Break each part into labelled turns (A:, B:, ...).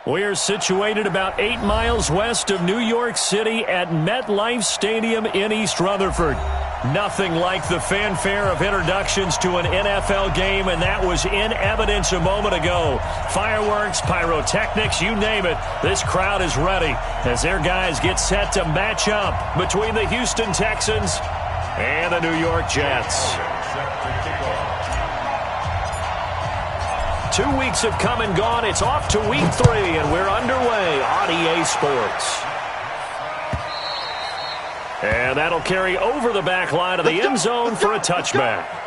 A: We're situated about 8 miles west of New York City at MetLife Stadium in East Rutherford. Nothing like the fanfare of introductions to an NFL game, and that was in evidence a moment ago. Fireworks, pyrotechnics, you name it. This crowd is ready as their guys get set to match up between the Houston Texans and the New York Jets. 2 weeks have come and gone. It's off to week 3, and we're underway on EA Sports. And that'll carry over the back line of the end zone for a touchback.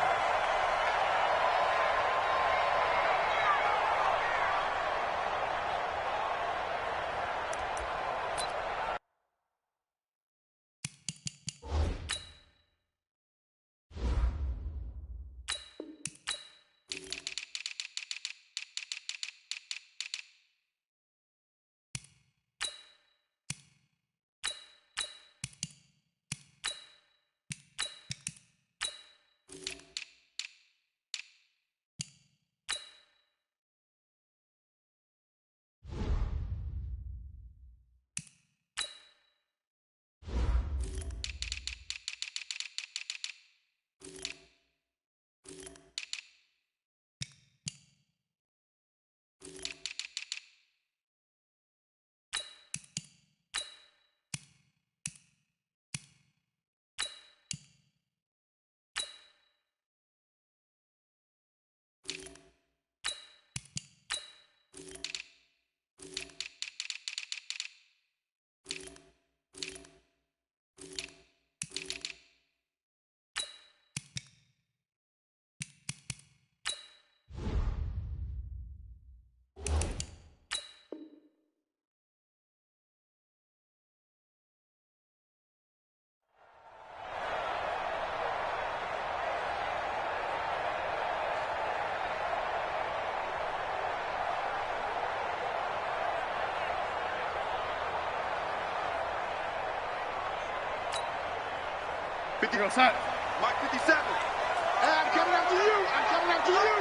B: Outside. Mike 57. And I'm coming after you. I'm coming after you.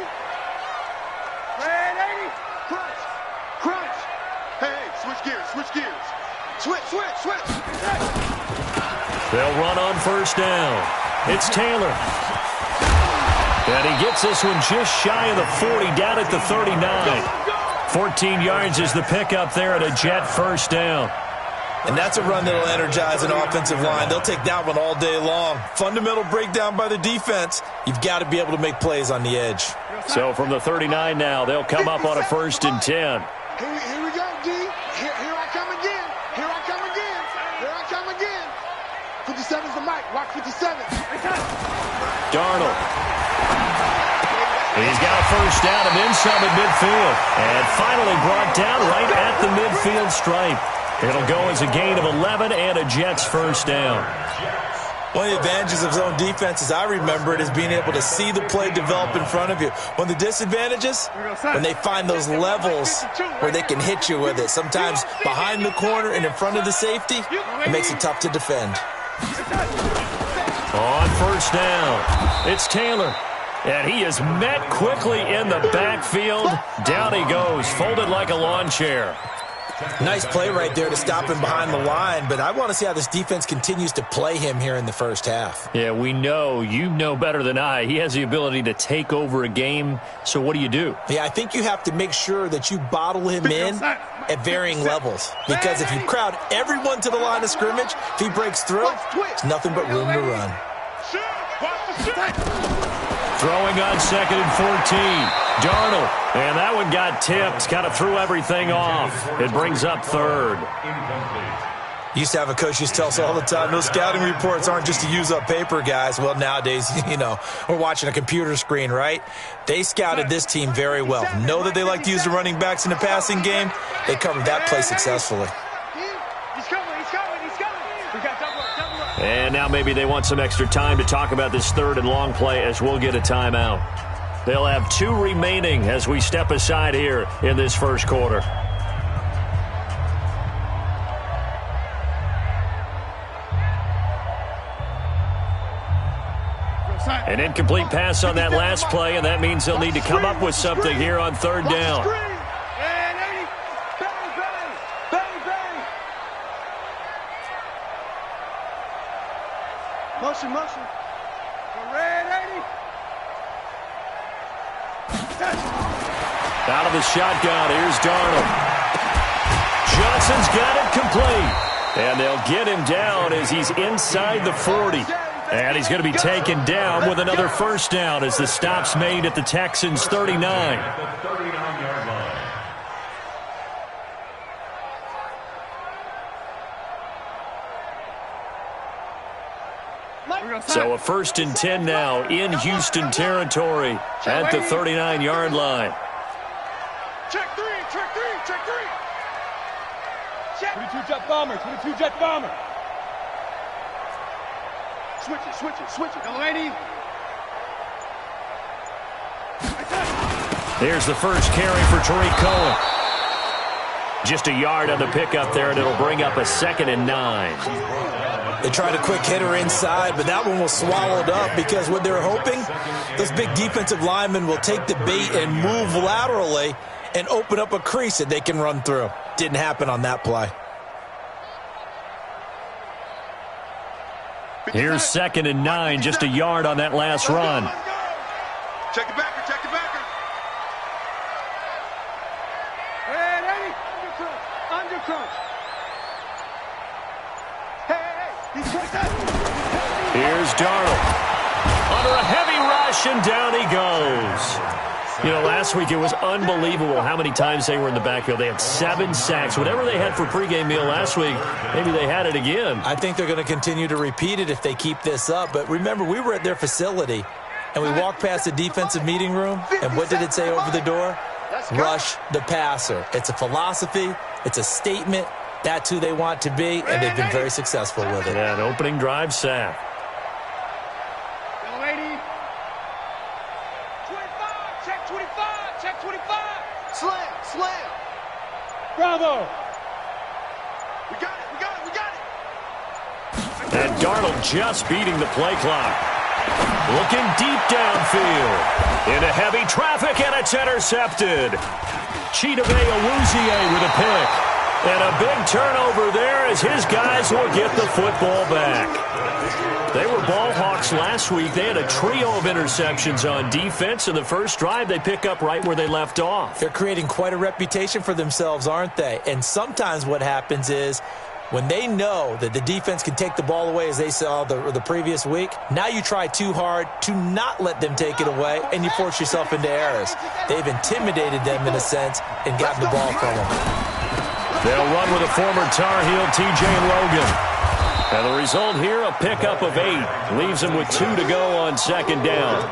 B: Red 80. Crunch. Crunch. Hey, switch gears. Switch gears. Switch.
A: They'll run on first down. It's Taylor. And he gets this one just shy of the 40, down at the 39. 14 yards is the pickup there at a Jet first down.
C: And that's a run that'll energize an offensive line. They'll take that one all day long. Fundamental breakdown by the defense. You've got to be able to make plays on the edge.
A: So from the 39 now, they'll come up on a 1st and 10.
B: Here we go, D. Here I come again. Here I come again. Here I come again. 57's the mic. Watch 57.
A: Darnold. He's got a first down and then some at midfield. And finally brought down right at the midfield stripe. It'll go as a gain of 11 and a Jets first down.
C: One of the advantages of zone defense, as I remember it, is being able to see the play develop in front of you. One of the disadvantages, when they find those levels where they can hit you with it. Sometimes behind the corner and in front of the safety, it makes it tough to defend.
A: On first down, it's Taylor. And he is met quickly in the backfield. Down he goes, folded like a lawn chair.
C: Nice play right there to stop him behind the line, but I want to see how this defense continues to play him here in the first half.
A: Yeah, we know. You know better than I. He has the ability to take over a game, so what do you do?
C: Yeah, I think you have to make sure that you bottle him in at varying levels, because if you crowd everyone to the line of scrimmage, if he breaks through, it's nothing but room to run.
A: Throwing on 2nd and 14. Darnold, and that one got tipped, kind of threw everything off. It brings up 3rd.
C: Used to have a coach used to tell us all the time, those scouting reports aren't just to use up paper, guys. Well, nowadays, we're watching a computer screen, right? They scouted this team very well. Know that they like to use the running backs in the passing game. They covered that play successfully.
B: He's coming. We got double up.
A: And now maybe they want some extra time to talk about this 3rd and long play as we'll get a timeout. They'll have 2 remaining as we step aside here in this first quarter. An incomplete pass on that last play, and that means they'll need to come up with something here on 3rd down.
B: Motion, motion. Red 80.
A: Out of the shotgun, here's Darnold. Johnson's got it complete. And they'll get him down as he's inside the 40. And he's going to be taken down with another first down as the stop's made at the Texans' 39. So a 1st and 10 now in Houston territory at the 39-yard line.
B: Check three, check three, check three. Check.
D: 22 jet bomber, 22 jet bomber.
B: Switch it, switch it, switch it.
D: Go 80.
A: Here's the first carry for Tariq Cohen. Just a yard on the pickup there, and it'll bring up a 2nd and 9.
C: They tried a quick hitter inside, but that one was swallowed up because what they're hoping, those big defensive linemen will take the bait and move laterally and open up a crease that they can run through. Didn't happen on that play.
A: Here's 2nd and 9, just a yard on that last run.
B: Check the backer, check the backer.
D: Red 80. Under crunch.
A: Here's Darnold. Under a heavy rush, and down he goes. You know, last week it was unbelievable how many times they were in the backfield. They had 7 sacks. Whatever they had for pregame meal last week, maybe they had it again.
C: I think they're going to continue to repeat it if they keep this up. But remember, we were at their facility, and we walked past the defensive meeting room, and what did it say over the door? Rush the passer. It's a philosophy. It's a statement. That's who they want to be, and they've been very successful with it.
A: Yeah, an opening drive sack.
D: Go 80. 25, check 25, check 25.
B: Slam, slam.
D: Bravo.
B: We got it, we got it, we got it.
A: And Darnold just beating the play clock. Looking deep downfield. Into heavy traffic, and it's intercepted. Chidobe Awuzie with a pick. And a big turnover there as his guys will get the football back. They were ball hawks last week. They had a trio of interceptions on defense. In the first drive, they pick up right where they left off.
C: They're creating quite a reputation for themselves, aren't they? And sometimes what happens is when they know that the defense can take the ball away, as they saw the previous week, now you try too hard to not let them take it away, and you force yourself into errors. They've intimidated them in a sense and gotten the ball from them.
A: They'll run with a former Tar Heel, T.J. Logan. And the result here, a pickup of 8. Leaves him with 2 to go on 2nd down.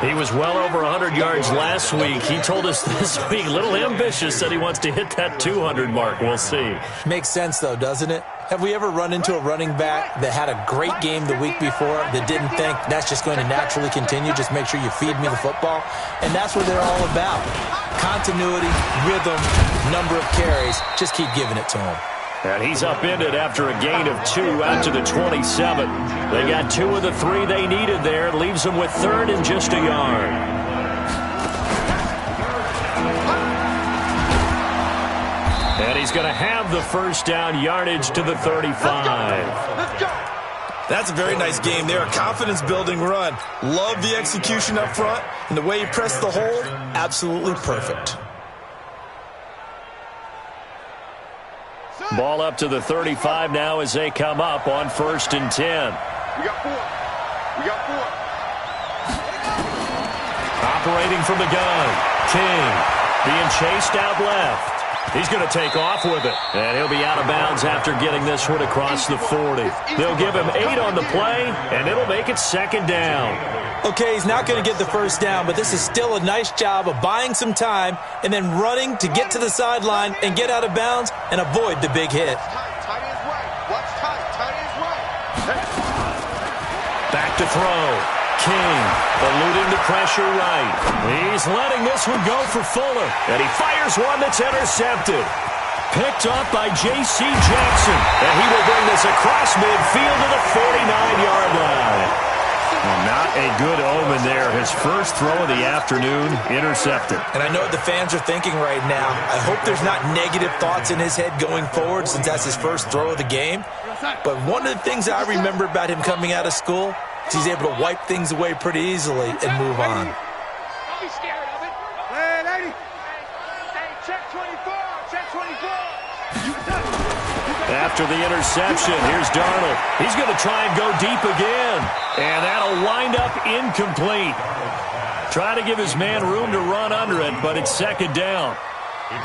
A: He was well over 100 yards last week. He told us this week, a little ambitious, said he wants to hit that 200 mark. We'll see.
C: Makes sense, though, doesn't it? Have we ever run into a running back that had a great game the week before that didn't think that's just going to naturally continue? Just make sure you feed me the football. And that's what they're all about. Continuity, rhythm, number of carries. Just keep giving it to them.
A: And he's upended after a gain of 2 out to the 27. They got 2 of the 3 they needed there. It leaves them with 3rd and just a yard. And he's going to have the first down, yardage to the 35.
B: Let's go.
C: That's a very nice game there. A confidence-building run. Love the execution up front. And the way he pressed the hold, absolutely perfect.
A: Ball up to the 35 now as they come up on 1st and 10.
B: We got 4. We got 4.
A: Operating from the gun. King being chased out left. He's going to take off with it. And he'll be out of bounds after getting this one across the 40. They'll give him 8 on the play, and it'll make it 2nd down.
C: Okay, he's not going to get the first down, but this is still a nice job of buying some time and then running to get to the sideline and get out of bounds and avoid the big hit.
B: Tight end's right. Watch tight. Tight end's right.
A: Back to throw. King eluding the pressure right. He's letting this one go for Fuller. And he fires one that's intercepted. Picked off by J.C. Jackson. And he will bring this across midfield to the 49-yard line. Well, not a good omen there. His first throw of the afternoon, intercepted.
C: And I know what the fans are thinking right now. I hope there's not negative thoughts in his head going forward since that's his first throw of the game. But one of the things I remember about him coming out of school is he's able to wipe things away pretty easily and move on.
D: Don't be scared of it. Play 80. Hey, check 24. Check 24.
A: After the interception, here's Darnold. He's going to try and go deep again. And that'll wind up incomplete. Trying to give his man room to run under it, but it's second down.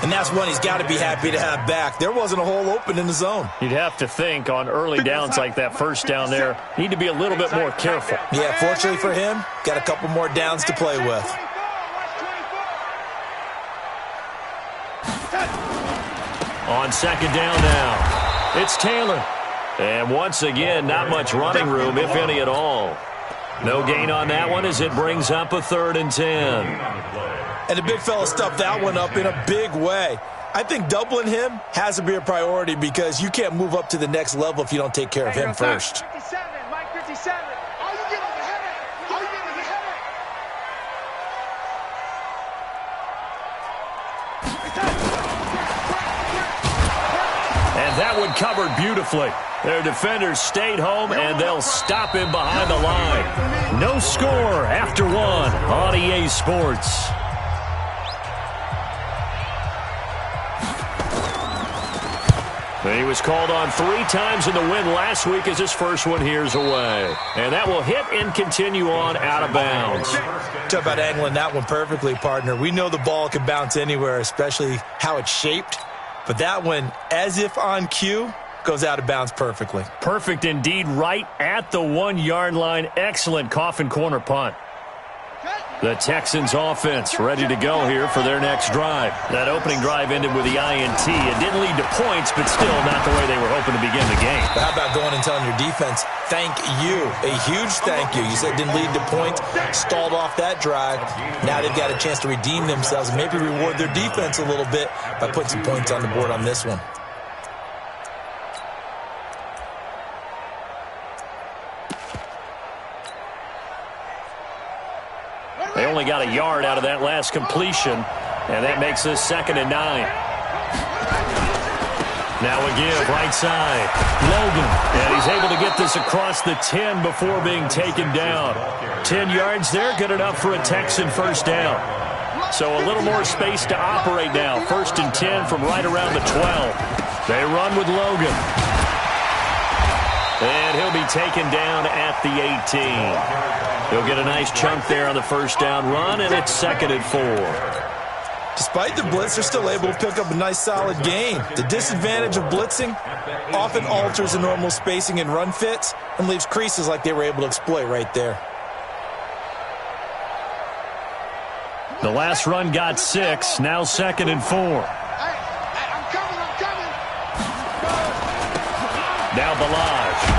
C: And that's one he's got to be happy to have back. There wasn't a hole open in the zone.
A: You'd have to think on early downs like that first down there, need to be a little bit more careful.
C: Yeah, fortunately for him, got a couple more downs to play with.
A: On second down now, it's Taylor. And once again, not much running room, if any at all. No gain on that one as it brings up a 3rd and 10.
C: And the big fella stuffed that one up in a big way. I think doubling him has to be a priority because you can't move up to the next level if you don't take care of him first.
D: 57, Mike 57. Are you getting the headache? Are you getting the headache?
A: And that one covered beautifully. Their defenders stayed home, and they'll stop him behind the line. No score after 1 on EA Sports. He was called on 3 times in the win last week as his first one here's away. And that will hit and continue on out of bounds.
C: Talk about angling that one perfectly, partner. We know the ball can bounce anywhere, especially how it's shaped. But that one, as if on cue, goes out of bounds perfectly.
A: Perfect indeed, right at the 1-yard line. Excellent coffin corner punt. The Texans offense ready to go here for their next drive. That opening drive ended with the INT. It didn't lead to points, but still not the way they were hoping to begin the game.
C: But how about going and telling your defense, thank you, a huge thank you. You said it didn't lead to points, stalled off that drive. Now they've got a chance to redeem themselves and maybe reward their defense a little bit by putting some points on the board on this one.
A: They only got a yard out of that last completion, and that makes this 2nd and 9. Now a give, right side. Logan, and he's able to get this across the 10 before being taken down. 10 yards there, good enough for a Texan first down. So a little more space to operate now. 1st and 10 from right around the 12. They run with Logan. And he'll be taken down at the 18. He'll get a nice chunk there on the first down run, and it's 2nd and 4.
C: Despite the blitz, they're still able to pick up a nice solid gain. The disadvantage of blitzing often alters the normal spacing and run fits and leaves creases like they were able to exploit right there.
A: The last run got 6, now 2nd and 4.
B: I'm coming.
A: Now Balaj.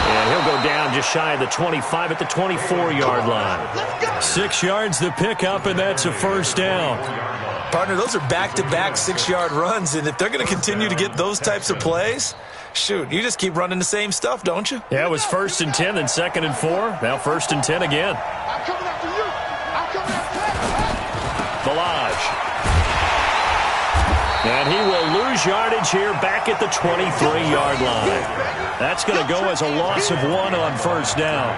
A: And he'll go down just shy of the 25 at the 24-yard line. 6 yards the pickup, and that's a first down.
C: Partner, those are back-to-back 6-yard runs, and if they're going to continue to get those types of plays, shoot, you just keep running the same stuff, don't you?
A: Yeah, it was 1st and 10, then 2nd and 4, now 1st and 10 again.
B: I'm coming after you. I'm coming after you.
A: Balaj. And he will lose yardage here back at the 23-yard line. That's going to go as a loss of 1 on first down.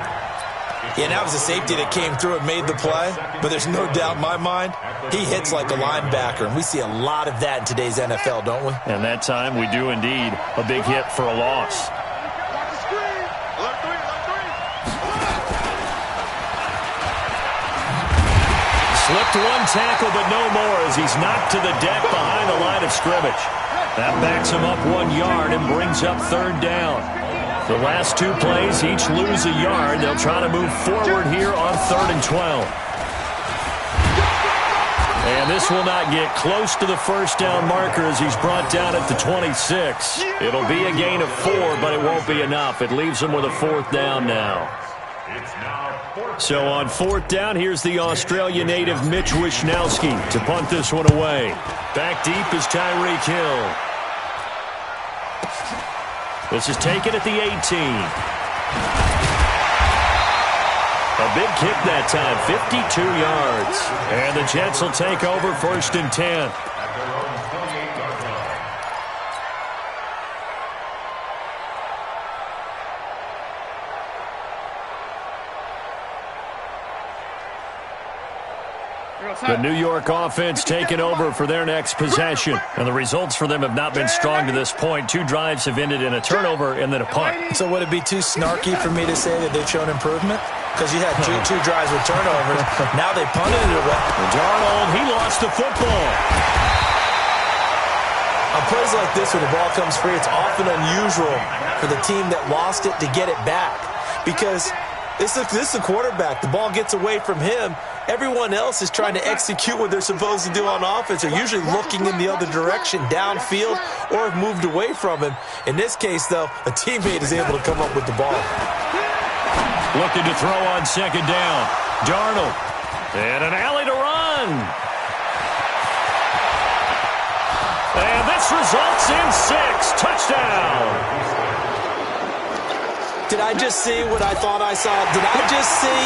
C: Yeah, that was a safety that came through and made the play, but there's no doubt in my mind, he hits like a linebacker, and we see a lot of that in today's NFL, don't we?
A: And that time we do indeed. A big hit for a loss. Slipped 1 tackle, but no more as he's knocked to the deck behind the line of scrimmage. That backs him up 1 yard and brings up 3rd down. The last 2 plays each lose a yard. They'll try to move forward here on 3rd and 12. And this will not get close to the first down marker as he's brought down at the 26. It'll be a gain of 4, but it won't be enough. It leaves him with a 4th down now. So on 4th down, here's the Australia native Mitch Wishnowski to punt this one away. Back deep is Tyreek Hill. This is taken at the 18. A big kick that time, 52 yards. And the Jets will take over 1st and 10. The New York offense taking over for their next possession. And the results for them have not been strong to this point. 2 drives have ended in a turnover and then a punt.
C: So would it be too snarky for me to say that they've shown improvement? Because you had two drives with turnovers. Now they punted it away.
A: Darnold, he lost the football.
C: On plays like this, when the ball comes free, it's often unusual for the team that lost it to get it back. Because this is the quarterback. The ball gets away from him. Everyone else is trying to execute what they're supposed to do on offense. They're usually looking in the other direction, downfield, or have moved away from him. In this case, though, a teammate is able to come up with the ball.
A: Looking to throw on second down. Darnold. And an alley to run. And this results in 6. Touchdown.
C: Did I just see what I thought I saw? Did I just see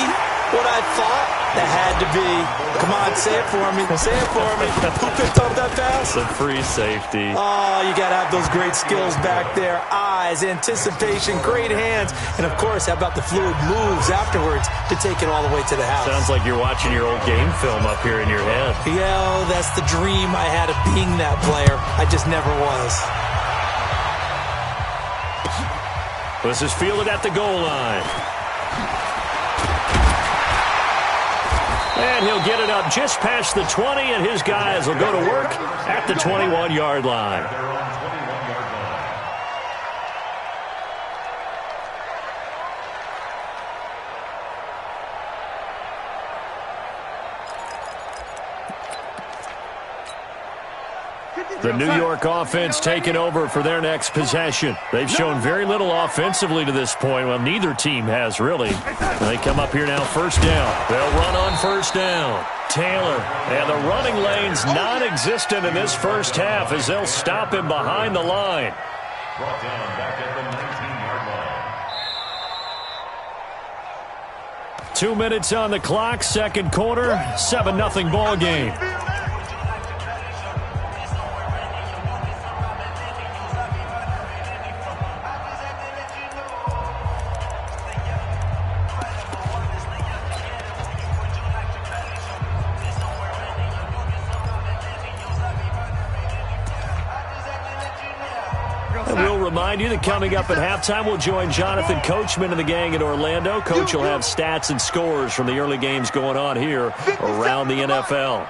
C: what I thought? That had to be. Come on, say it for me. Say it for me. Who picked up that pass?
A: The free safety.
C: Oh, you got to have those great skills back there. Eyes, anticipation, great hands. And, of course, how about the fluid moves afterwards to take it all the way to the house?
A: Sounds like you're watching your old game film up here in your head.
C: Yeah, that's the dream I had of being that player. I just never was.
A: This is fielded at the goal line. And he'll get it up just past the 20, and his guys will go to work at the 21-yard line. The New York offense taking over for their next possession. They've shown very little offensively to this point. Well, neither team has really. They come up here now, first down. They'll run on first down. Taylor, and the running lane's non-existent in this first half as they'll stop him behind the line.
E: Brought down back at the 19-yard line.
A: 2 minutes on the clock, second quarter, 7-0 ball game. Remind you that coming up at halftime, we'll join Jonathan Coachman and the gang in Orlando. Coach will have stats and scores from the early games going on here around the NFL.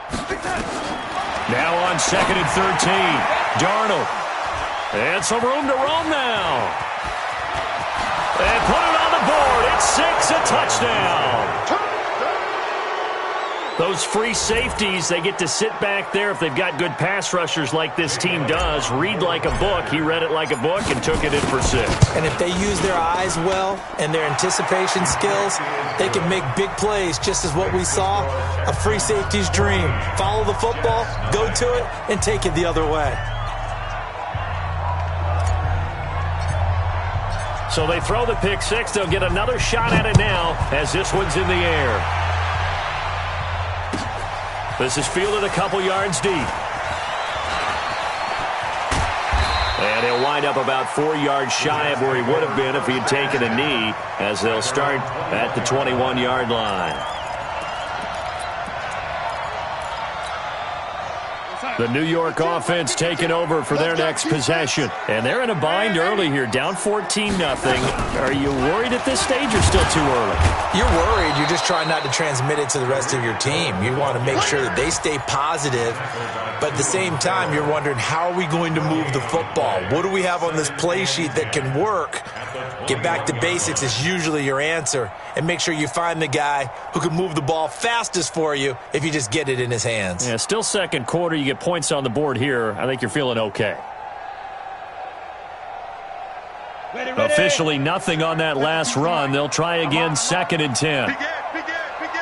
A: Now on 2nd and 13, Darnold. And some room to roam now. And put it on the board. It's 6, a touchdown. Those free safeties, they get to sit back there if they've got good pass rushers like this team does. Read like a book. He read it like a book and took it in for 6.
C: And if they use their eyes well and their anticipation skills, they can make big plays, just as what we saw, a free safety's dream. Follow the football, go to it, and take it the other way.
A: So they throw the pick 6. They'll get another shot at it now as this one's in the air. This is fielded a couple yards deep. And he'll wind up about 4 yards shy of where he would have been if he had taken a knee, as they'll start at the 21-yard line. The New York offense taking over for their next possession. And they're in a bind early here, down 14-0. Are you worried at this stage or still too early?
C: You're worried. You're just trying not to transmit it to the rest of your team. You want to make sure that they stay positive. But at the same time, you're wondering, how are we going to move the football? What do we have on this play sheet that can work? Get back to basics is usually your answer. And make sure you find the guy who can move the ball fastest for you if you just get it in his hands.
A: Yeah, still second quarter. You get points on the board here. I think you're feeling okay.
D: Ready.
A: Officially nothing on that last run. They'll try again, 2nd and 10.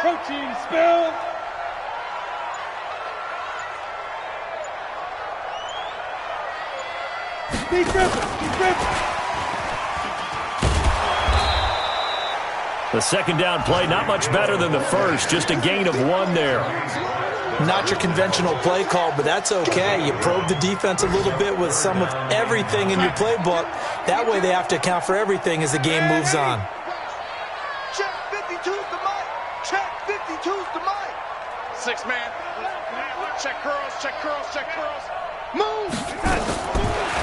D: Protein spill. Be careful.
A: The second down play, not much better than the first. Just a gain of 1 there.
C: Not your conventional play call, but that's okay. You probe the defense a little bit with some of everything in your playbook. That way they have to account for everything as the game moves on.
B: Check 52's the mic. Check 52's the mic.
D: 6 man.
B: Check curls, check curls, check curls. Move!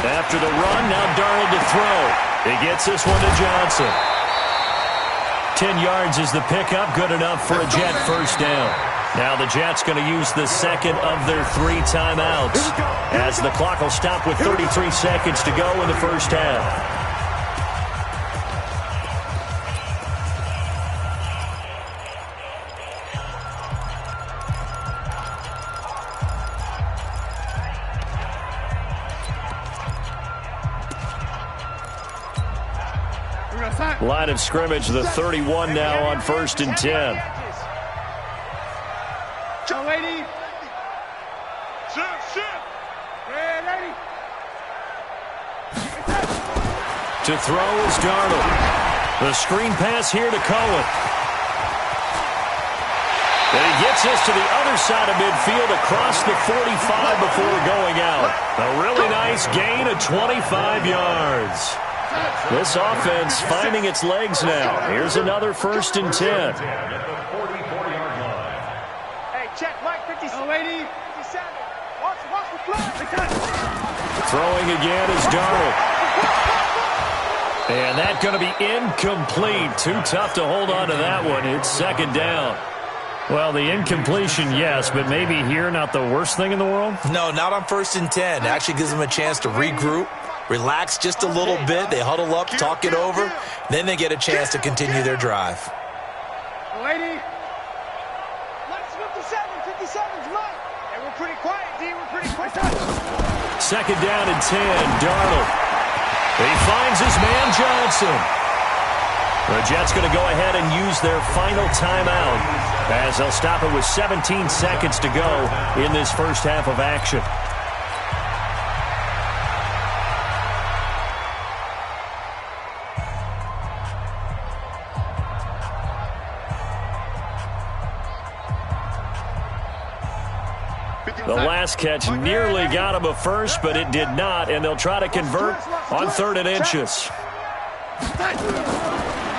A: After the run, now Darnold to throw. He gets this one to Johnson. 10 yards is the pickup, good enough for a Jet first down. Now the Jets going to use the second of their 3 timeouts as the clock will stop with 33 seconds to go in the first half. Line of scrimmage, the 31 now on 1st and 10. To throw is Darnold. The screen pass here to Cohen. And he gets this to the other side of midfield across the 45 before going out. A really nice gain of 25 yards. This offense finding its legs now. Here's another 1st and 10.
D: Hey, check Mike 57. 57. Watch the play.
A: Throwing again is Darnold. And that's going to be incomplete. Too tough to hold on to that one. It's 2nd down. Well, the incompletion, yes, but maybe here not the worst thing in the world?
C: No, not on 1st and 10. It actually gives them a chance to regroup, relax just a little bit. They huddle up, talk it over. Then they get a chance to continue their drive.
D: Lady. 57's Mike. And we're pretty quiet, D. We're pretty quiet.
A: 2nd down and 10. Darnold. He finds his man Johnson. The Jets going to go ahead and use their final timeout as they'll stop it with 17 seconds to go in this first half of action. The last catch nearly got him a first, but it did not, and they'll try to convert on 3rd and inches.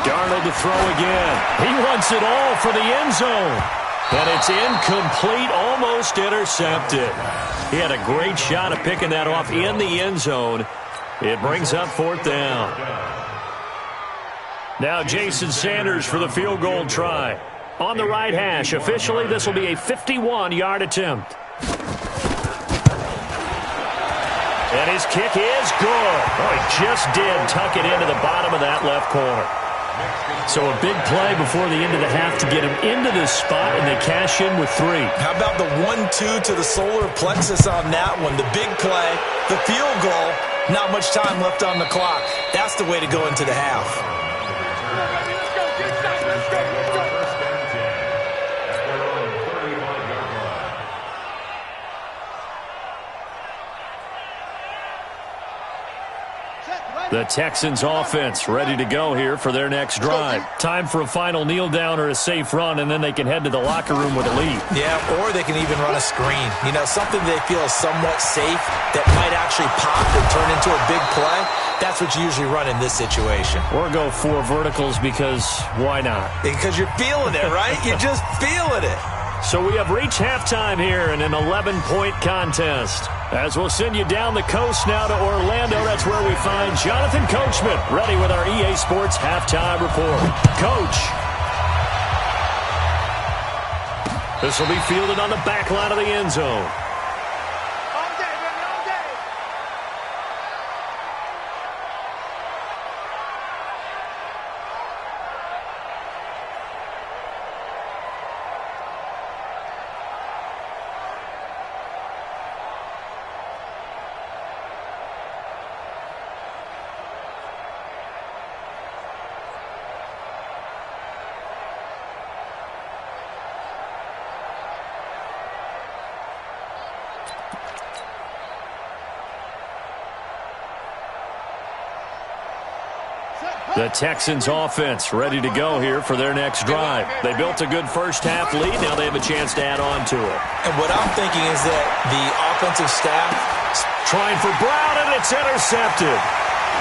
A: Darnold to throw again. He wants it all for the end zone. And it's incomplete, almost intercepted. He had a great shot at picking that off in the end zone. It brings up 4th down. Now Jason Sanders for the field goal try. On the right hash, officially this will be a 51-yard attempt. And his kick is good. Oh, he just did tuck it into the bottom of that left corner. So a big play before the end of the half to get him into this spot, and they cash in with 3.
C: How about the 1-2 to the solar plexus on that one? The big play, the field goal, not much time left on the clock. That's the way to go into the half.
A: The Texans offense ready to go here for their next drive. Time for a final kneel down or a safe run, and then they can head to the locker room with a lead. Yeah, or they can even run a screen. You know, something they feel is somewhat safe that might actually pop and turn into a big play. That's what you usually run in this situation. Or go 4 verticals because why not? Because you're feeling it, right? You're just feeling it. So we have reached halftime here in an 11-point contest. As we'll send you down the coast now to Orlando, that's where we find Jonathan Coachman, ready with our EA Sports halftime report. Coach. This will be fielded on the back line of the end zone. The Texans offense ready to go here for their next drive. They built a good first half lead. Now they have a chance to add on to it. And what I'm thinking is that the offensive staff trying for Brown, and it's intercepted.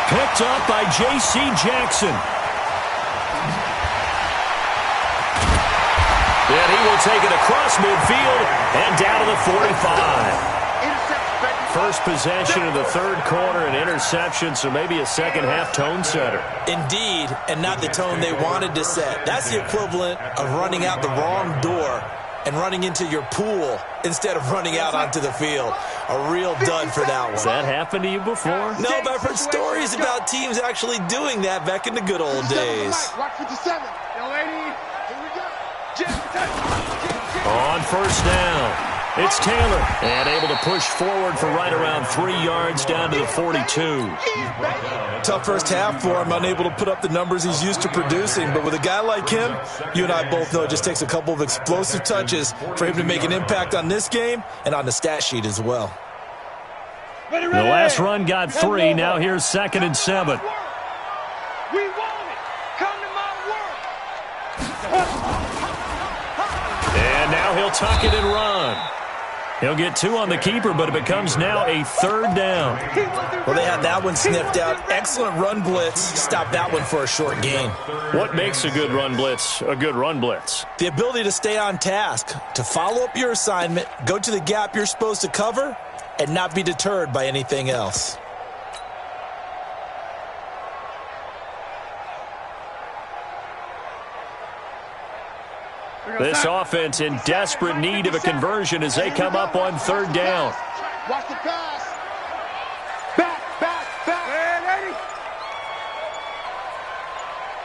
A: Picked up by J.C. Jackson. And he will take it across midfield and down to the 45. First possession of the third quarter, an interception, so maybe a second-half tone setter.
C: Indeed, and not the tone they wanted to set. That's the equivalent of running out the wrong door and running into your pool instead of running out onto the field. A real dud for that one.
A: Has that happened to you before?
C: No, but I've heard stories about teams actually doing that back in the good old days.
A: On first down. It's Taylor, and able to push forward for right around 3 yards down to the 42.
C: Tough first half for him, unable to put up the numbers he's used to producing. But with a guy like him, you and I both know it just takes a couple of explosive touches for him to make an impact on this game and on the stat sheet as well.
A: The last run got 3. Now here's 2nd and 7.
D: We want it. Come to my work.
A: And now he'll tuck it and run. He'll get 2 on the keeper, but it becomes now a 3rd down.
C: Well, they had that one sniffed out. Excellent run blitz. Stop that one for a short gain.
A: What makes a good run blitz a good run blitz?
C: The ability to stay on task, to follow up your assignment, go to the gap you're supposed to cover, and not be deterred by anything else.
A: This offense in desperate need of a conversion as they come up on 3rd down.
B: Watch the pass. Back.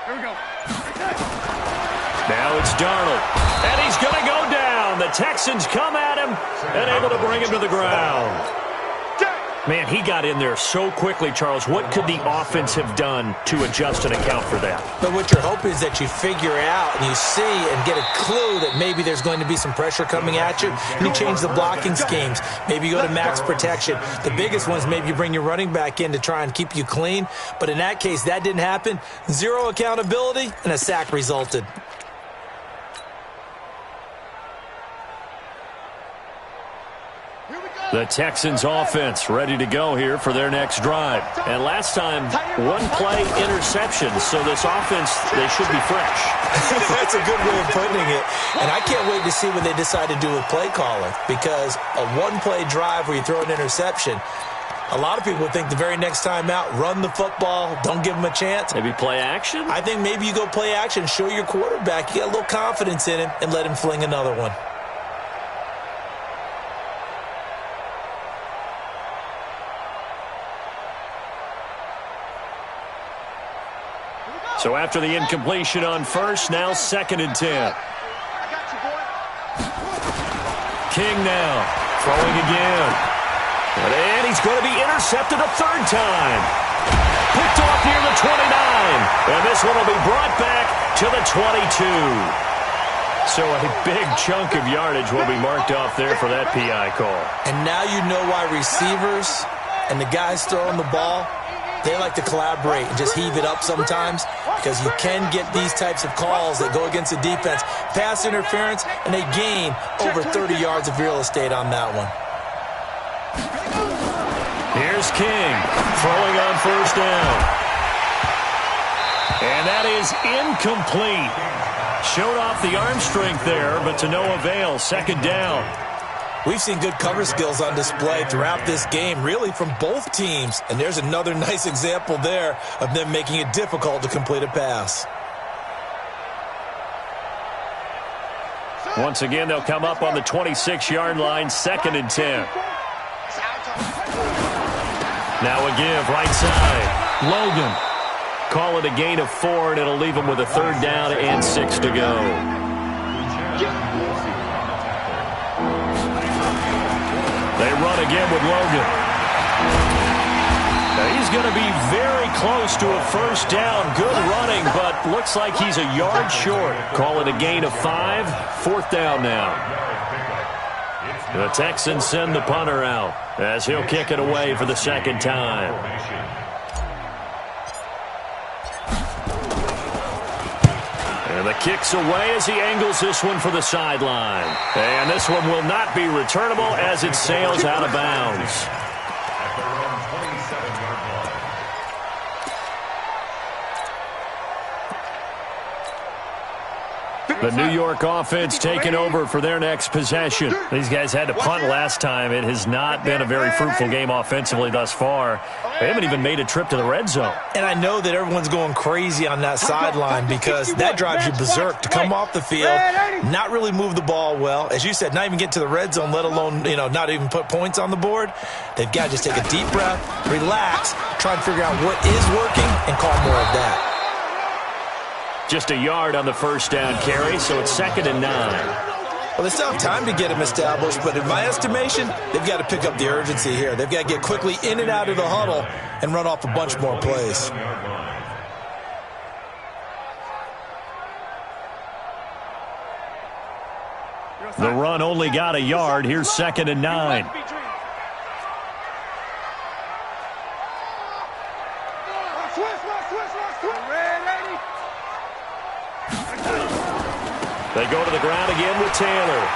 D: Here we go.
A: Now it's Darnold, and he's going to go down. The Texans come at him and able to bring him to the ground. Man, he got in there so quickly, Charles. What could the offense have done to adjust and account for that?
C: But what you're hoping is that you figure out and you see and get a clue that maybe there's going to be some pressure coming at you, and you change the blocking schemes. Maybe you go to max protection. The biggest one is maybe you bring your running back in to try and keep you clean. But in that case, that didn't happen. 0 accountability, and a sack resulted.
A: The Texans offense ready to go here for their next drive. And last time, 1-play interception. So this offense, they should be fresh.
C: That's a good way of putting it. And I can't wait to see what they decide to do with play calling. Because a 1-play drive where you throw an interception, a lot of people think the very next time out, run the football, don't give them a chance.
A: Maybe play action?
C: I think maybe you go play action, show your quarterback you got a little confidence in him, and let him fling another one.
A: So after the incompletion on first, now 2nd and 10. King now, throwing again. And he's going to be intercepted a 3rd time. Picked off near the 29. And this one will be brought back to the 22. So a big chunk of yardage will be marked off there for that PI call.
C: And now you know why receivers and the guys throwing the ball, they like to collaborate and just heave it up sometimes, because you can get these types of calls that go against the defense. Pass interference, and they gain over 30 yards of real estate on that one.
A: Here's King throwing on 1st down. And that is incomplete. Showed off the arm strength there, but to no avail. 2nd down.
C: We've seen good cover skills on display throughout this game, really from both teams. And there's another nice example there of them making it difficult to complete a pass.
A: Once again, they'll come up on the 26-yard line, 2nd and 10. Now a give, right side. Logan. Call it a gain of 4, and it'll leave them with a 3rd down and 6 to go. They run again with Logan. Now he's going to be very close to a 1st down. Good running, but looks like he's a yard short. Call it a gain of 5. 4th down now. The Texans send the punter out as he'll kick it away for the 2nd time. And the kick's away as he angles this one for the sideline. And this one will not be returnable as it sails out of bounds. The New York offense taking over for their next possession. These guys had to punt last time. It has not been a very fruitful game offensively thus far. They haven't even made a trip to the red zone.
C: And I know that everyone's going crazy on that sideline because that drives you berserk to come off the field, not really move the ball well. As you said, not even get to the red zone, let alone, not even put points on the board. They've got to just take a deep breath, relax, try and figure out what is working, and call more of that.
A: Just a yard on the first down carry, so it's 2nd and 9.
C: Well, they still have time to get them established, but in my estimation, they've got to pick up the urgency here. They've got to get quickly in and out of the huddle and run off a bunch more plays.
A: The run only got a yard. Here's 2nd and 9. They go to the ground again with Taylor.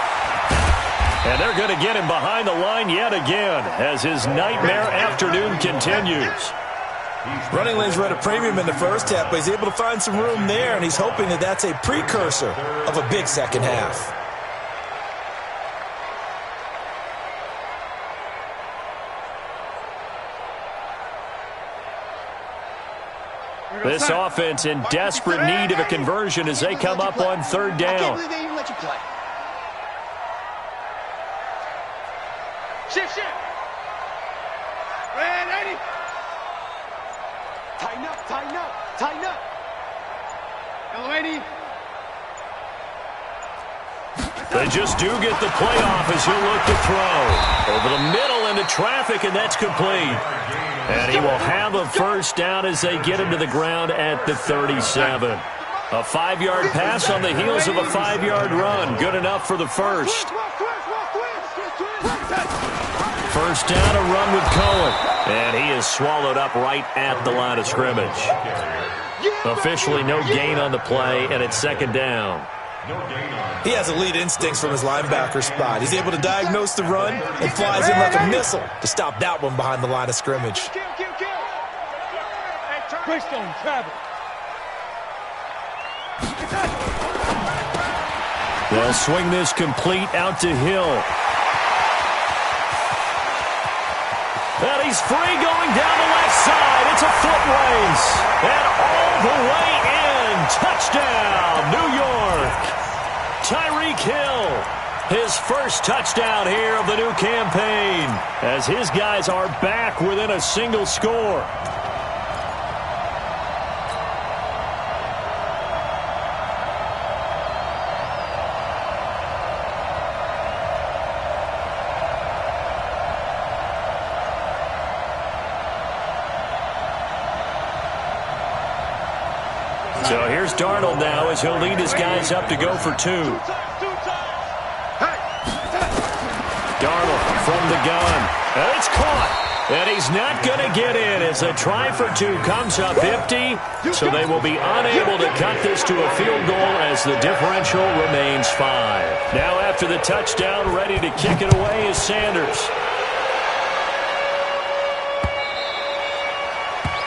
A: And they're going to get him behind the line yet again as his nightmare afternoon continues.
C: Running lanes were at a premium in the first half, but he's able to find some room there, and he's hoping that that's a precursor of a big second half.
A: This offense in desperate need of a conversion as they come up on 3rd down.
D: I can't believe they even let you play. Shift. Red 80. Tighten up. Yellow 80.
A: They just do get the playoff as he'll look to throw. Over the middle into traffic, and that's complete. And he will have a first down as they get him to the ground at the 37. A 5-yard pass on the heels of a 5-yard run. Good enough for the first. First down, a run with Cohen. And he is swallowed up right at the line of scrimmage. Officially no gain on the play, and it's 2nd down.
C: He has elite instincts from his linebacker spot. He's able to diagnose the run and flies in like a missile to stop that one behind the line of scrimmage.
D: Greystone, travel.
A: They'll swing this complete out to Hill. And he's free going down the left side. It's a foot race. And all the way in. Touchdown, New York. Tyreek Hill, his first touchdown here of the new campaign, as his guys are back within a single score. So here's Darnold now as he'll lead his guys up to go for 2. Darnold from the gun. And it's caught. And he's not going to get in as a try for 2 comes up empty. So they will be unable to cut this to a field goal as the differential remains 5. Now after the touchdown, ready to kick it away is Sanders.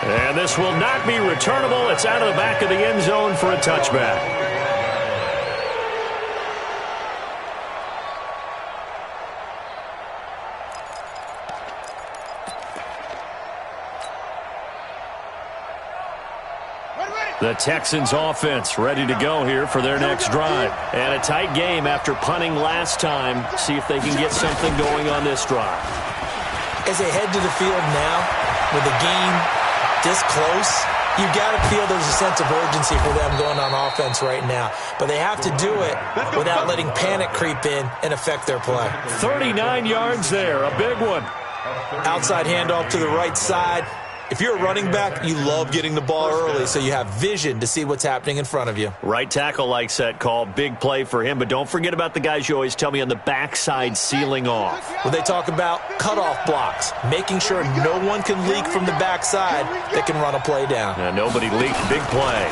A: And this will not be returnable. It's out of the back of the end zone for a touchback. The Texans offense ready to go here for their next drive. And a tight game after punting last time. See if they can get something going on this drive.
C: As they head to the field now with the game this close, you've got to feel there's a sense of urgency for them going on offense right now. But they have to do it without letting panic creep in and affect their play.
A: 39 yards there, a big one.
C: Outside handoff to the right side. If you're a running back, you love getting the ball early so you have vision to see what's happening in front of you.
A: Right tackle likes that call. Big play for him. But don't forget about the guys you always tell me on the backside sealing off.
C: When they talk about cutoff blocks, making sure no one can leak from the backside that can run a play down.
A: Now, nobody leaked. Big play.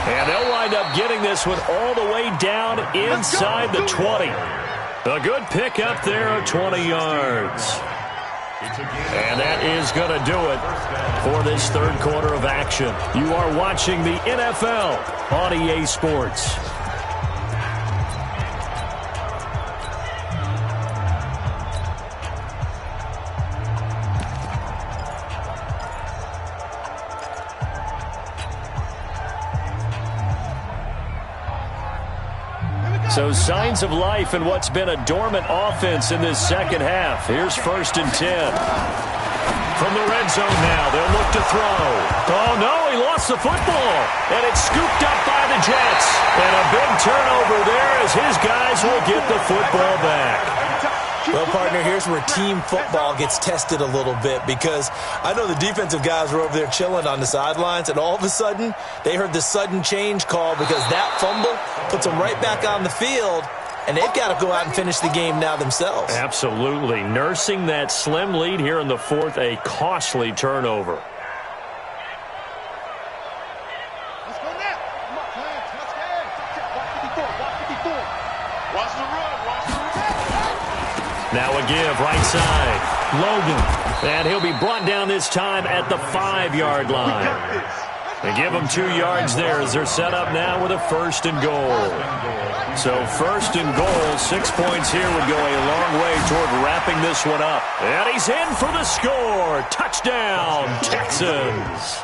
A: And they'll wind up getting this one all the way down inside the 20. A good pick up there of 20 yards. And that is going to do it for this third quarter of action. You are watching the NFL on EA Sports. So signs of life in what's been a dormant offense in this second half. Here's 1st and 10. From the red zone now, they'll look to throw. Oh, no, he lost the football. And it's scooped up by the Jets. And a big turnover there as his guys will get the football back.
C: Well, partner, here's where team football gets tested a little bit because I know the defensive guys were over there chilling on the sidelines, and all of a sudden they heard the sudden change call because that fumble puts them right back on the field, and they've got to go out and finish the game now themselves.
A: Absolutely. Nursing that slim lead here in the fourth, a costly turnover.
B: Let's go now. Come on, let's go. Watch 54. Watch the run.
A: Now a give, right side. Logan. And he'll be brought down this time at the 5-yard line. They give him 2 yards there as they're set up now with a 1st and goal. So 1st and goal, 6 points here would go a long way toward wrapping this one up. And he's in for the score. Touchdown, Texans.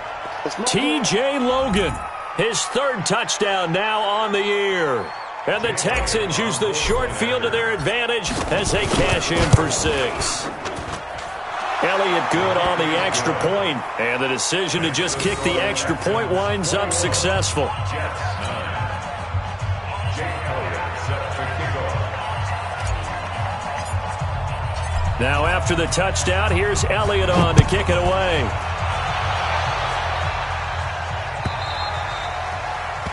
A: T.J. Logan, his 3rd touchdown now on the year. And the Texans use the short field to their advantage as they cash in for 6. Elliott good on the extra point, and the decision to just kick the extra point winds up successful. Now after the touchdown, here's Elliott on to kick it away.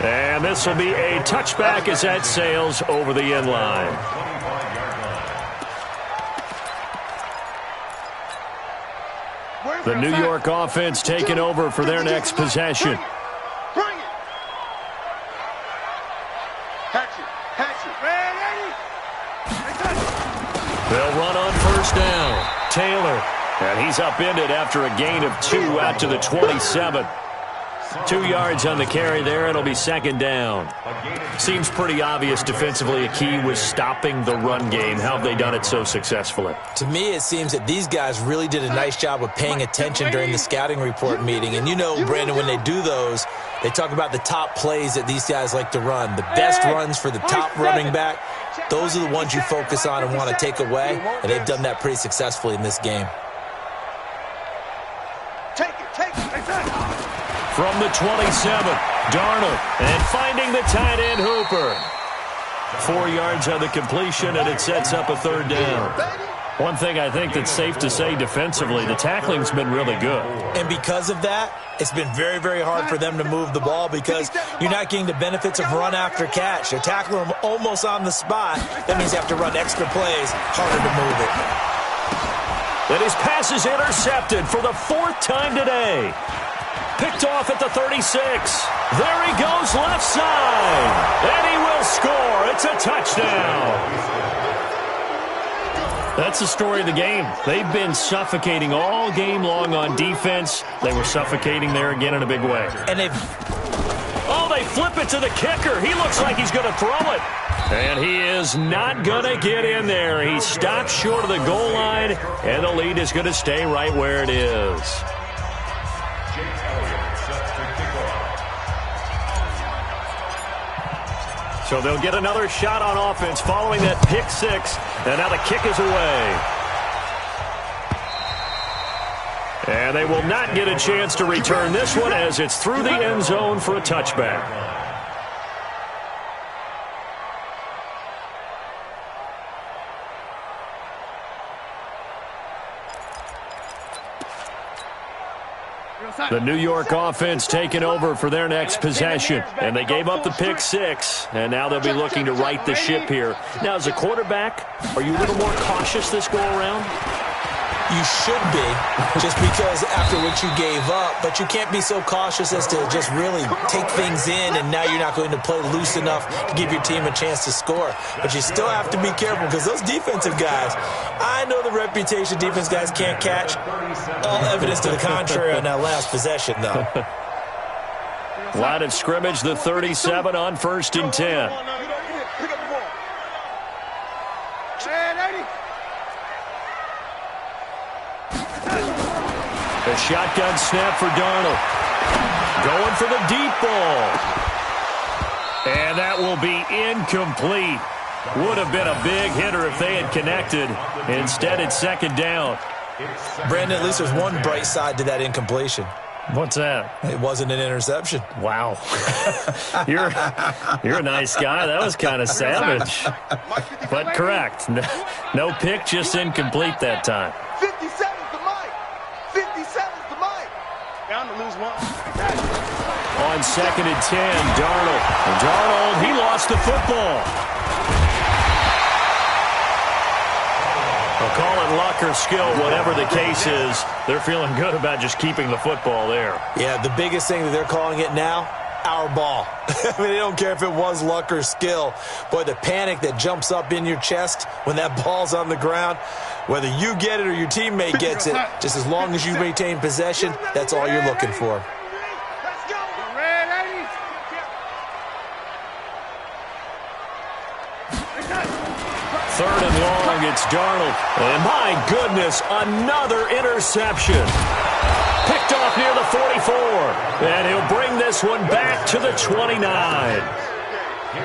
A: And this will be a touchback as that sails over the end line. The New York offense taking over for their next possession.
B: Bring it.
A: They'll run on 1st down. Taylor. And he's upended after a gain of 2 out to the 27. 2 yards on the carry there. It'll be 2nd down. Seems pretty obvious defensively a key was stopping the run game. How have they done it so successfully?
C: To me, it seems that these guys really did a nice job of paying attention during the scouting report meeting. And you know, Brandon, when they do those, they talk about the top plays that these guys like to run. The best runs for the top running back, those are the ones you focus on and want to take away. And they've done that pretty successfully in this game.
B: Take it.
A: From the 27, Darnold, and finding the tight end Hooper. 4 yards on the completion, and it sets up a 3rd down. One thing I think that's safe to say defensively, the tackling's been really good.
C: And because of that, it's been very, very hard for them to move the ball because you're not getting the benefits of run after catch. They're tackling them almost on the spot. That means you have to run extra plays, harder to move it.
A: And his pass is intercepted for the 4th time today. Picked off at the 36. There he goes left side. And he will score. It's a touchdown. That's the story of the game. They've been suffocating all game long on defense. They were suffocating there again in a big way.
C: And they
A: flip it to the kicker. He looks like he's going to throw it. And he is not going to get in there. He stops short of the goal line, and the lead is going to stay right where it is. So they'll get another shot on offense following that pick 6. And now the kick is away. And they will not get a chance to return this one as it's through the end zone for a touchback. The New York offense taking over for their next possession. And they gave up the pick 6. And now they'll be looking to right the ship here. Now, as a quarterback, are you a little more cautious this go-around?
C: You should be, just because after what you gave up, but you can't be so cautious as to just really take things in, and now you're not going to play loose enough to give your team a chance to score. But you still have to be careful, because those defensive guys, I know the reputation defense guys can't catch. All evidence to the contrary on that last possession, though.
A: Line of scrimmage, the 37 on 1st and 10. A shotgun snap for Darnold. Going for the deep ball. And that will be incomplete. Would have been a big hitter if they had connected. Instead, it's 2nd down.
C: Brandon, at least there's one bright side to that incompletion.
A: What's that?
C: It wasn't an interception.
A: Wow. You're a nice guy. That was kind of savage. But correct. No pick, just incomplete that time.
B: 57's the mic. 57's the mic. Bound to lose one.
A: On 2nd and 10, Darnold, he lost the football. I'll call it luck or skill, whatever the case is. They're feeling good about just keeping the football there.
C: Yeah, the biggest thing that they're calling it now, our ball. I mean, they don't care if it was luck or skill. Boy, the panic that jumps up in your chest when that ball's on the ground, whether you get it or your teammate gets it, just as long as you maintain possession, that's all you're looking for.
A: Third and long, it's Darnold. And my goodness, another interception. Picked off near the 44. And he'll bring this one back to the 29.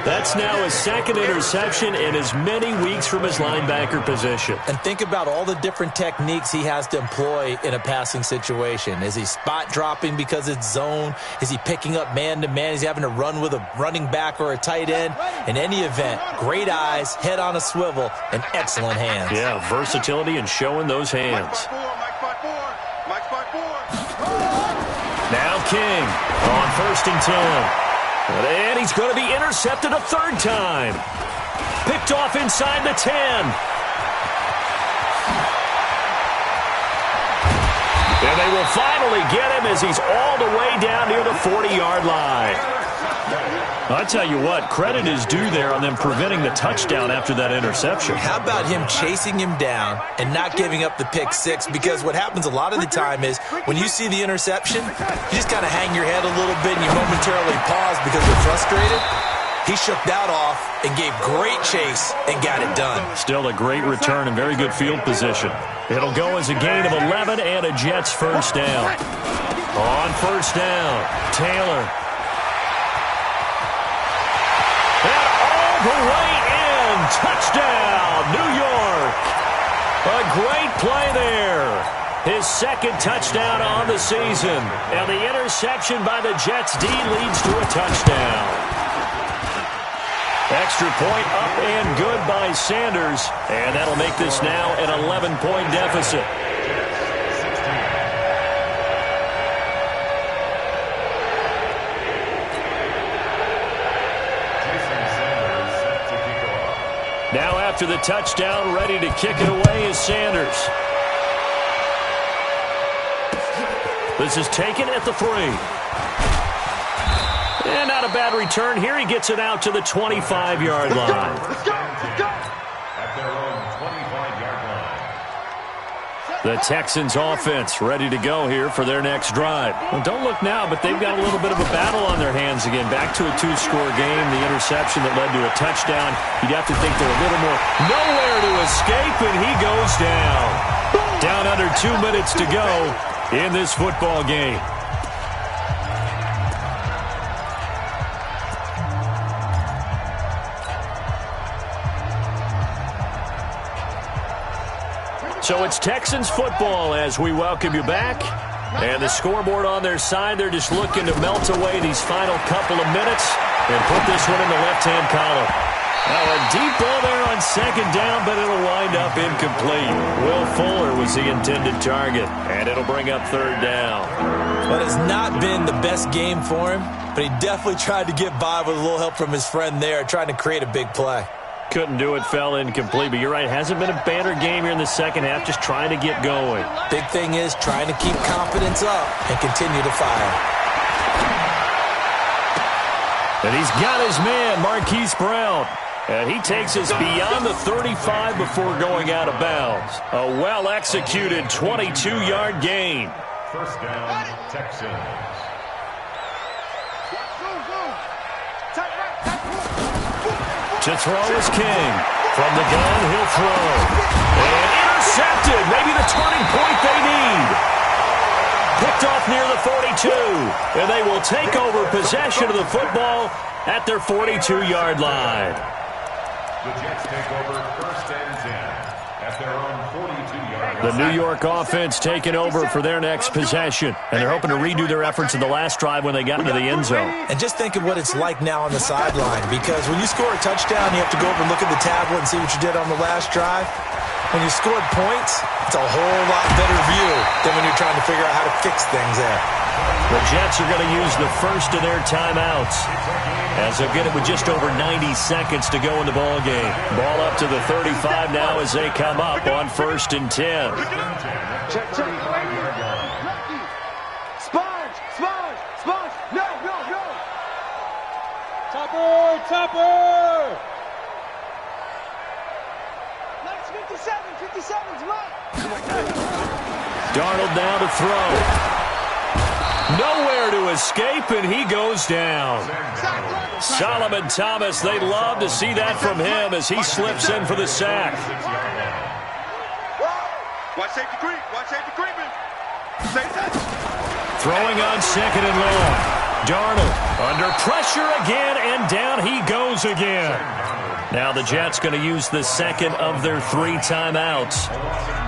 A: That's now his 2nd interception in as many weeks from his linebacker position.
C: And think about all the different techniques he has to employ in a passing situation. Is he spot dropping because it's zone? Is he picking up man-to-man? Is he having to run with a running back or a tight end? In any event, great eyes, head on a swivel, and excellent hands.
A: Yeah, versatility and showing those hands. Now King on 1st and 10. And he's going to be intercepted a 3rd time. Picked off inside the 10. And they will finally get him as he's all the way down near the 40-yard line. I tell you what, credit is due there on them preventing the touchdown after that interception.
C: How about him chasing him down and not giving up the pick six? Because what happens a lot of the time is when you see the interception, you just kind of hang your head a little bit and you momentarily pause because you're frustrated. He shook that off and gave great chase and got it done.
A: Still a great return and very good field position. It'll go as a gain of 11 and a Jets 1st down. On 1st down, Taylor. And all the way in. Touchdown, New York. A great play there. His 2nd touchdown on the season. And the interception by the Jets D leads to a touchdown. Extra point up and good by Sanders. And that'll make this now an 11-point deficit. Now after the touchdown, ready to kick it away is Sanders. This is taken at the 3. And not a bad return. Here he gets it out to the 25-yard line.
B: Let's go.
E: At their own 25-yard line.
A: The Texans offense ready to go here for their next drive. Well, don't look now, but they've got a little bit of a battle on their hands again. Back to a 2-score game. The interception that led to a touchdown. You'd have to think they're a little more nowhere to escape, and he goes down. Down under 2 minutes to go in this football game. So it's Texans football as we welcome you back. And the scoreboard on their side, they're just looking to melt away these final couple of minutes and put this one in the left-hand column. Now a deep ball there on 2nd down, but it'll wind up incomplete. Will Fuller was the intended target, and it'll bring up 3rd down.
C: But it's not been the best game for him, but he definitely tried to get by with a little help from his friend there, trying to create a big play.
A: Couldn't do it, fell incomplete. But you're right, hasn't been a banner game here in the second half, just trying to get going.
C: Big thing is trying to keep confidence up and continue to fire.
A: And he's got his man, Marquise Brown. And he takes us beyond the 35 before going out of bounds. A well-executed 22-yard gain.
E: First down, Texans.
A: To throw is King. From the gun, he'll throw. And intercepted. Maybe the turning point they need. Picked off near the 42. And they will take over possession of the football at their 42-yard line.
E: The Jets take over first and 10 at their own 42-yard line.
A: The New York offense taking over for their next possession. And they're hoping to redo their efforts in the last drive when they got into the end zone.
C: And just think of what it's like now on the sideline, because when you score a touchdown, you have to go over and look at the tablet and see what you did on the last drive. When you scored points, it's a whole lot better view than when you're trying to figure out how to fix things there.
A: The Jets are going to use the first of their timeouts, as they'll get it with just over 90 seconds to go in the ball game. Ball up to the 35 now as they come up on first and 10.
B: Check. Sponge. No. Topper. Let's 57's left.
A: Darnold now to throw. Nowhere to escape, and he goes down. Solomon Thomas, they'd love to see that from him as he slips in for the sack.
B: Watch safety creeping.
A: Throwing on second and long. Darnold under pressure again, and down he goes again. Now the Jets going to use the second of their 3 timeouts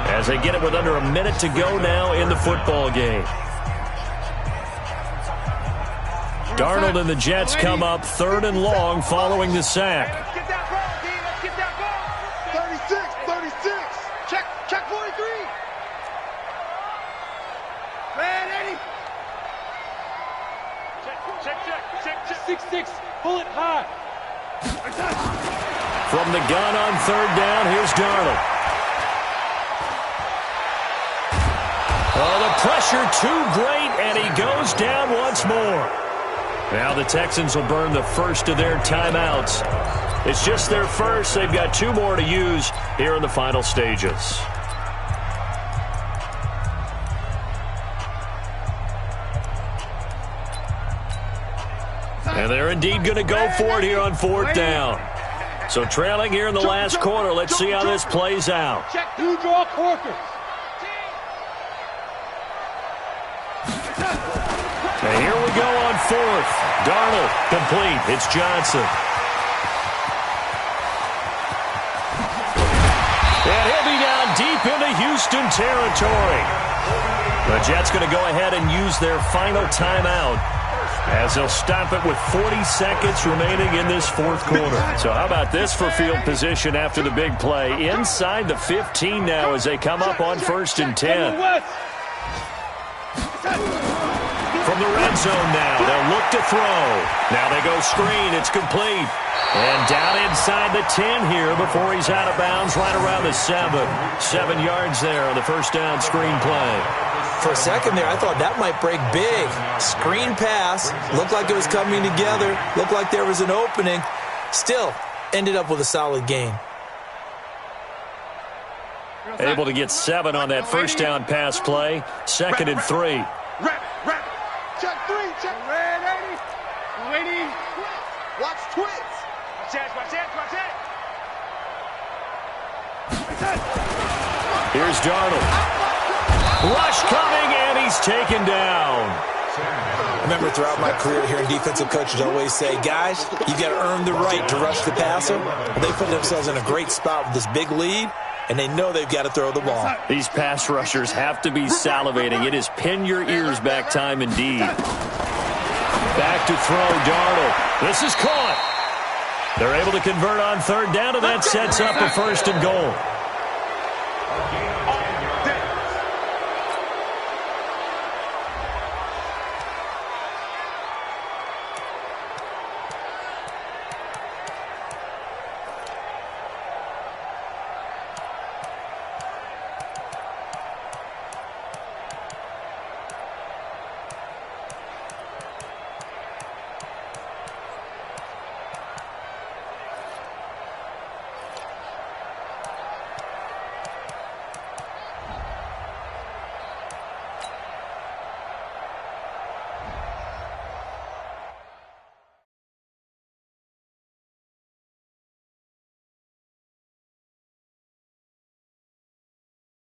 A: as they get it with under a minute to go now in the football game. Darnold and the Jets come up 3rd and long following the sack.
B: Let's get that ball, D. Let's get that ball. 36. Check 43. Man, Eddie. Check. 6-6. Pull it high.
A: From the gun on 3rd down, here's Darnold. Oh, the pressure too great, and he goes down once more. Now the Texans will burn the first of their timeouts. It's just their first. They've got 2 more to use here in the final stages. And they're indeed going to go for it here on 4th down. So trailing here in the last quarter. Let's see how this plays out.
B: Check 2 draw corkers.
A: And here we go on 4th. Darnold complete. It's Johnson. And he'll be down deep into Houston territory. The Jets going to go ahead and use their final timeout as they'll stop it with 40 seconds remaining in this 4th quarter. So how about this for field position after the big play? Inside the 15 now as they come up on 1st and 10. From the red zone now, they'll look to throw. Now they go screen, it's complete. And down inside the 10 here before he's out of bounds, right around the 7. 7 yards there on the first down screen play.
C: For a second there, I thought that might break big. Screen pass, looked like it was coming together, looked like there was an opening. Still, ended up with a solid gain.
A: Able to get 7 on that first down pass play. 2nd and 3.
B: Rabbit. Check 3. Check. Red 80. Watch twits. Watch that.
A: Here's Darnold. Rush coming, and he's taken down.
C: I remember throughout my career hearing defensive coaches always say, guys, you've got to earn the right to rush the passer. Well, they put themselves in a great spot with this big lead, and they know they've got to throw the ball.
A: These pass rushers have to be salivating. It is pin your ears back time indeed. Back to throw, Darnold. This is caught. They're able to convert on 3rd down, and that sets up a 1st and goal.